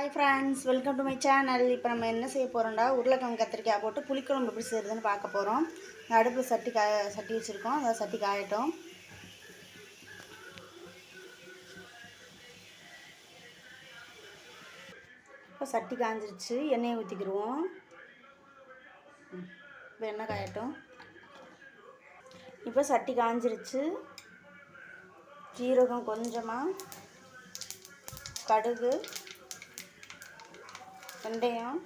Hi friends, welcome to my channel. இப்போ நம்ம என்ன செய்ய போகிறோம்டா, உருளைக்கிழங்கு கத்திரிக்காய் போட்டு புளிக்குழம்பு எப்படி செய்கிறதுன்னு பார்க்க போகிறோம். அடுப்பில் சட்டி வச்சுருக்கோம். அதை சட்டி காயட்டும். இப்போ சட்டி காஞ்சிருச்சு, எண்ணெயை ஊற்றிக்கிடுவோம். இப்போ எண்ணெய் காயட்டும். இப்போ சட்டி காஞ்சிருச்சு. ஜீரகம் கொஞ்சமாக, கடுகு, வெந்தயம்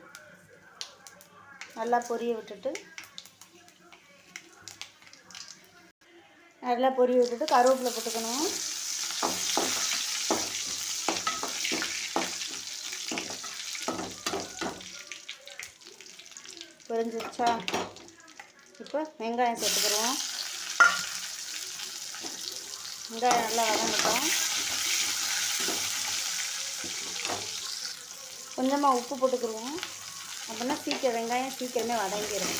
நல்லா பொரிய விட்டுட்டு கருவேப்பிலை போட்டுக்கணும். பொரிஞ்சிருச்சா? இப்போ வெங்காயம் சேர்த்துக்கிடுவோம். வெங்காயம் நல்லா வதங்கட்டும். கொஞ்சமாக உப்பு போட்டுக்கிடுவோம். அப்படின்னா வெங்காயம் சீக்கிரமே வதங்கிடும்.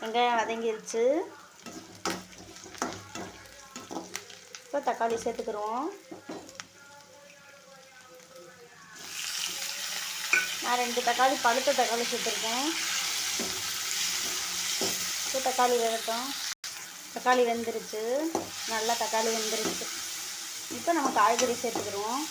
வெங்காயம் வதங்கிருச்சு. இப்போ தக்காளி சேர்த்துக்கிடுவோம். நான் 2 தக்காளி, பழுத்த தக்காளி சேர்த்துருக்கேன். இப்போ தக்காளி வேகட்டும். தக்காளி வெந்துருச்சு, நல்லா தக்காளி வெந்துருச்சு. இப்போ நம்ம காய்கறி சேர்த்துக்கிடுவோம்.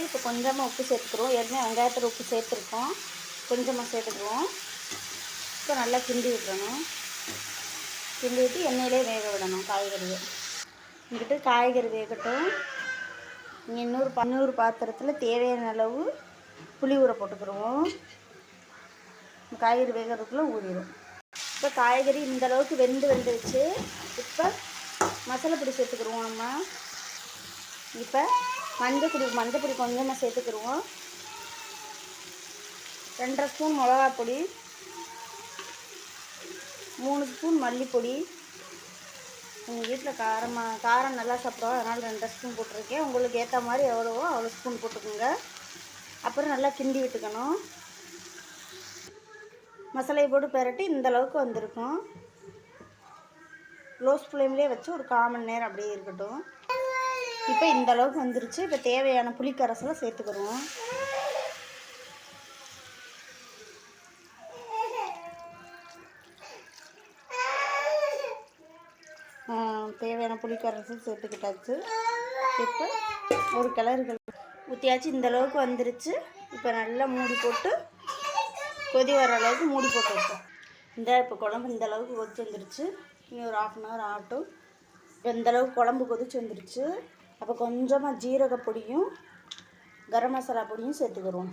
இப்போ கொஞ்சமாக உப்பு சேர்த்துக்குறோம். ஏற்கனவே வெங்காயத்தில் உப்பு சேர்த்துருக்கோம். கொஞ்சமாக சேர்த்துக்குவோம். இப்போ நல்லா கிண்டி விட்டுறணும். கிண்டி விட்டு எண்ணெயிலே வேக விடணும் காய்கறியை. இங்கிட்டு காய்கறி வேகட்டும். இங்கே இன்னொரு பாத்திரத்தில் தேவையான அளவு புளி ஊற போட்டுக்கிடுவோம். காய்கறி வேகிறதுக்குள்ளே ஊறிடும். இப்போ காய்கறி இந்தளவுக்கு வெந்துருச்சு. இப்போ மசாலா பொடி சேர்த்துக்கிடுவோம். நம்ம இப்போ மஞ்சள் பொடி கொஞ்சமாக சேர்த்துக்கிடுவோம். 2.5 ஸ்பூன் மிளகாப்பொடி, 3 ஸ்பூன் மல்லிப்பொடி. உங்கள் வீட்டில் காரம் நல்லா சாப்பிடுவோம், அதனால் 2.5 ஸ்பூன் போட்டிருக்கேன். உங்களுக்கு ஏற்ற மாதிரி எவ்வளவோ அவ்வளோ ஸ்பூன் போட்டுக்கோங்க. அப்புறம் நல்லா கிண்டி விட்டுக்கணும். மசாலையை போட்டு பெரட்டி இந்தளவுக்கு வந்திருக்கும். லோஸ் ஃப்ளேம்லேயே வச்சு ஒரு 1/4 மணி நேரம் அப்படியே இருக்கட்டும். இப்போ இந்த அளவுக்கு வந்துருச்சு. இப்போ தேவையான புளிக்கரைசலை சேர்த்துக்கிடுவோம். தேவையான புளிக்கரைசல் சேர்த்துக்கிட்டாச்சு. இப்போ ஒரு கிளறு ஊற்றியாச்சு. இந்த அளவுக்கு வந்துருச்சு. இப்போ நல்லா மூடி போட்டு கொதி வர அளவுக்கு மூடி போட்டு வைப்போம். இப்போ குழம்பு இந்த அளவுக்கு கொதிச்சு வந்துருச்சு. இனி ஒரு 1/2 மணி நேரம் ஆகட்டும். இப்போ இந்தளவுக்கு குழம்பு கொதிச்சு வந்துருச்சு. அப்போ கொஞ்சமாக ஜீரகப்பொடியும் கரம் மசாலா பொடியும் சேர்த்துக்கிடுவோம்.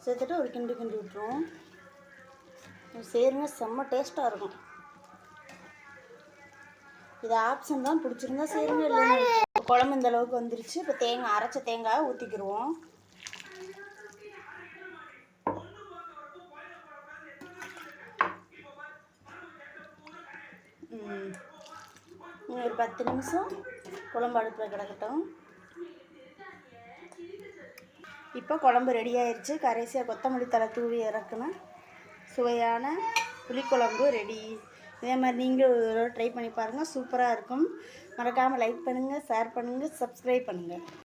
சேர்த்துட்டு ஒரு கிண்டி விட்டுருவோம். சேருங்க, செம்ம டேஸ்ட்டாக இருக்கும். இது ஆப்ஷன் தான், பிடிச்சிருந்தா சேருங்க, இல்லைன்னா குழம்பு இந்த அளவுக்கு வந்துருச்சு. இப்போ அரைச்ச தேங்காய் ஊற்றிக்கிடுவோம். ஒரு 10 நிமிஷம் குழம்பு அடுப்பில் கிடக்கட்டும். இப்போ குழம்பு ரெடி ஆயிடுச்சு. கடைசியாக கொத்தமல்லி தழை தூவி இறக்குன சுவையான புளிக்குழம்பு ரெடி. இதே மாதிரி நீங்களும் ட்ரை பண்ணி பாருங்கள், சூப்பராக இருக்கும். மறக்காமல் லைக் பண்ணுங்கள், ஷேர் பண்ணுங்கள், சப்ஸ்கிரைப் பண்ணுங்கள்.